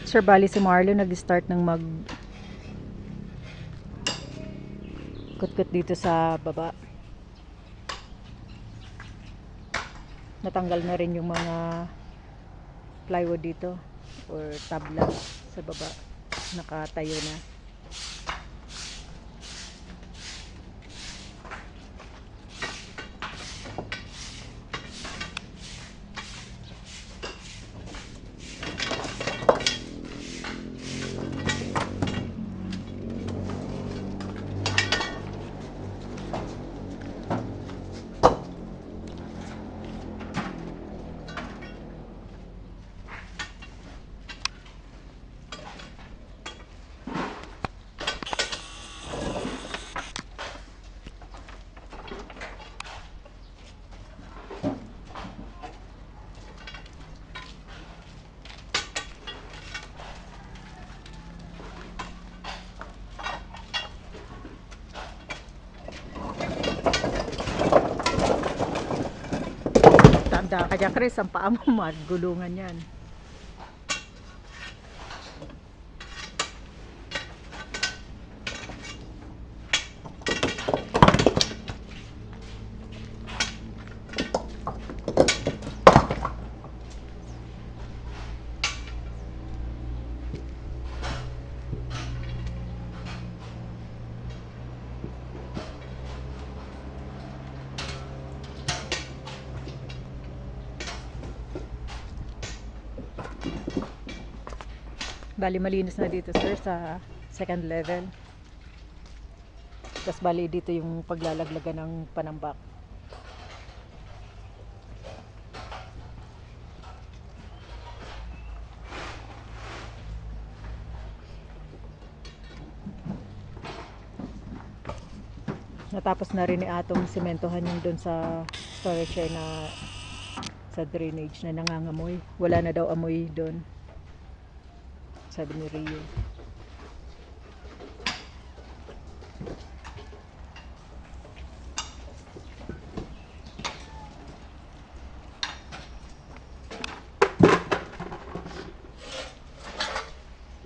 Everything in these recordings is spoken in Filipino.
Sir, bali si Marlon nag-start ng mag kut-kut dito sa baba. Natanggal na rin yung mga plywood dito or tabla sa baba. Nakatayo na. Tanda ka dyan, Chris, ang paa mo magulungan yan. Bali malinis na dito, sir, sa second level. Tapos bali dito yung paglalaglagan ng panambak. Natapos na rin ni Atong sementohan yung doon sa storage na sa drainage na nangangamoy. Wala na daw amoy doon, sabi ni Rio.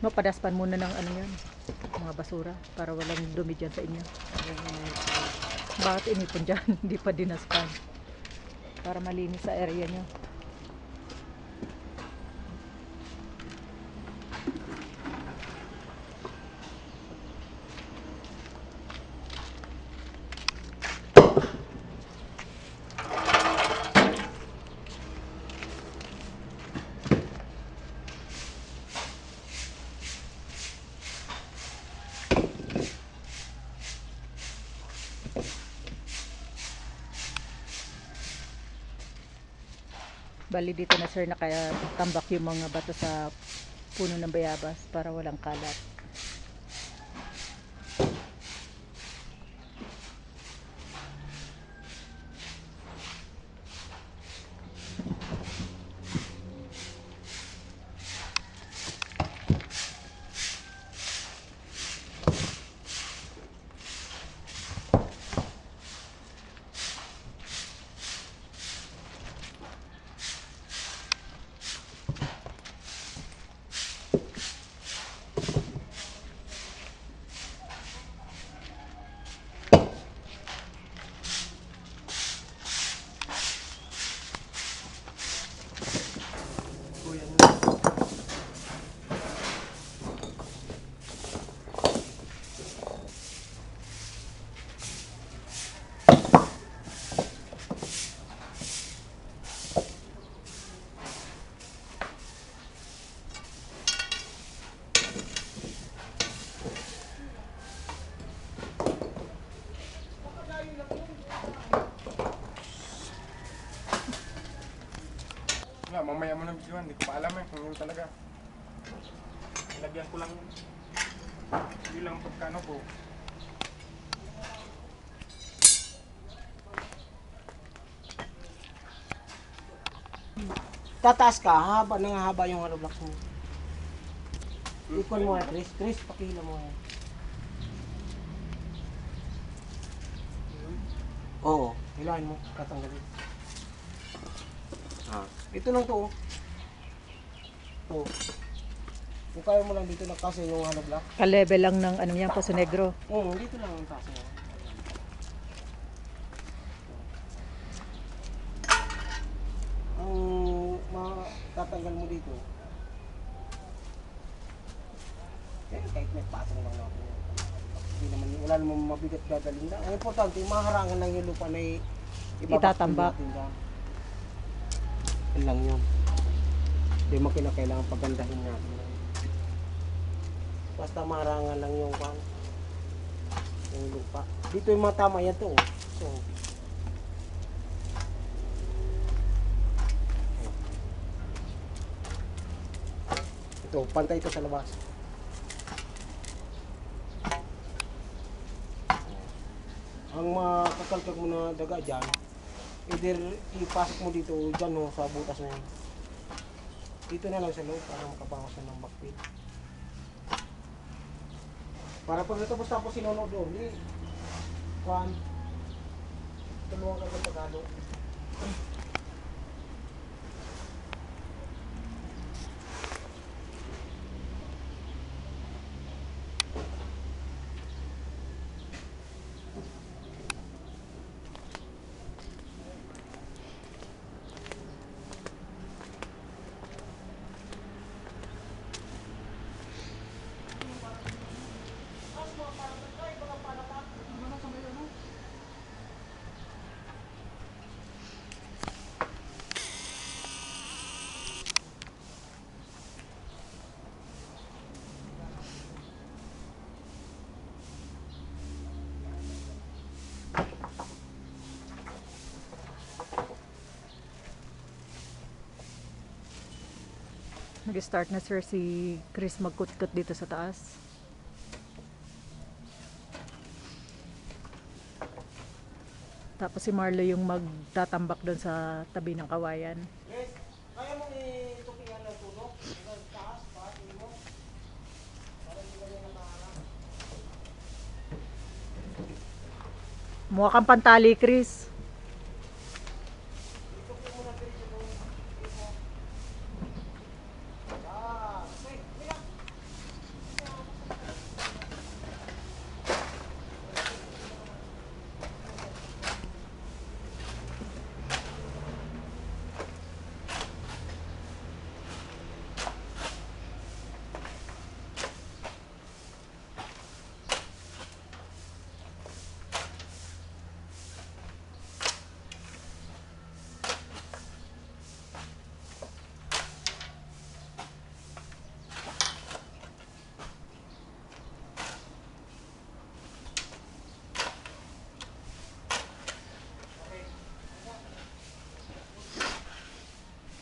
Mapadaspan muna ng ano yan, mga basura, para walang dumi dyan sa inyo. Bakit inipon dyan? Hindi pa dinaspan para malinis sa area nyo. Bali dito na, sir, nakatambak yung mga bato sa puno ng bayabas para walang kalat. Mamaya mo na videoan, hindi ko pa alam kung yun talaga. Ilagyan ko lang yun lang pagkano ko. Tataas ka, haba nang haba yung hollow blocks mo. Ikon mo yan, Chris. Chris, pakila mo yan. Oo, hilahin mo, tatanggalin. Ito lang to. Oh. Kung kaya mo lang dito na kasi yung hollow block. Ka-level lang ng ano yan, Poso Negro. Oo, dito lang ang kasi. Ang matatanggal mo dito, kahit may patong lang ako. Hindi naman, wala namang mabigat gagaling na. Ang importante, maharangan lang yung lupa na Itatambak. natin dyan. Yan lang yun. Hindi mo kinakailangan pagandahin natin. Basta maharangan lang yung lupa. Dito yung mga tama yan to. So, ito, pantay ito sa labas. Ang makakalkag mo na daga dyan, either ipasok mo dito dyan no, sa butas na yan. Dito na lang sa loob para makabawas na ng backfill. Para pag natapos sinunod doon, kuhan, tulungan ka sa pagkalo. Nag-start na sir si Chris magkutkot dito sa taas. Tapos si Marlo yung magtatambak doon sa tabi ng kawayan. Yes, kaya mo itukihan ng tunog? Taas, hindi mo? Para hindi ka niya nakaharap. Mukha kang pantali, Chris. Itukin mo na dito doon. Okay, bilang.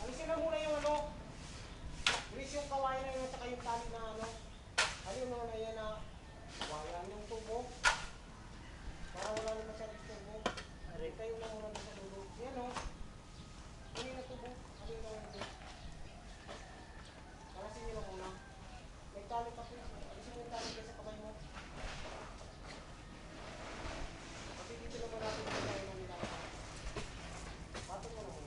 Alisin na muna yung ano, grease yung kawayan na yun at saka yung tali na ano. Ayun mo na yan na kawayan yung tubo. Para wala naman siya tubo. Tayo lang muna sa dulo. Yan o. Ano yung tubo? Ano yung tubo? Alisin nyo lang muna. May tali pa po. Alisin mo yung tali kayo sa kamay mo. Kasi dito naman natin yung kawayan na nila. Patong mo na muna.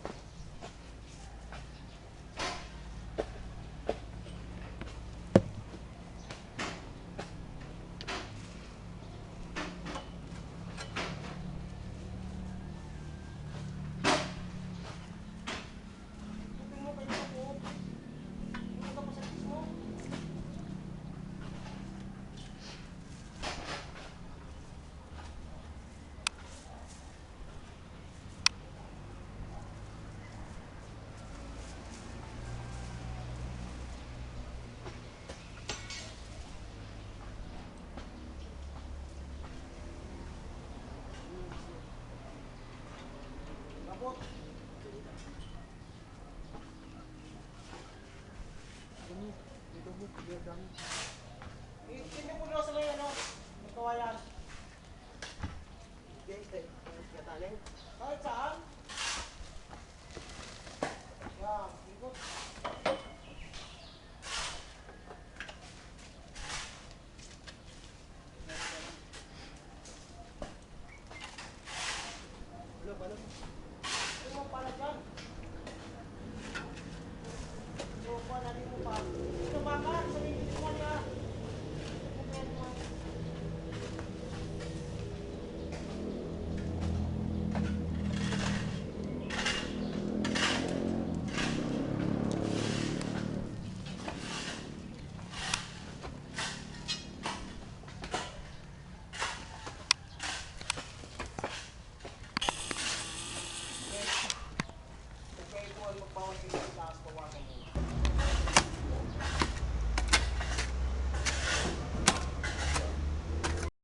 Tingnan mo kayo sa buhok. Hindi ka pa sa kiss mo. Lapot. Tingnan mo na sa ngayon, no? May kawayan. Kahit saan. Yan, ikot.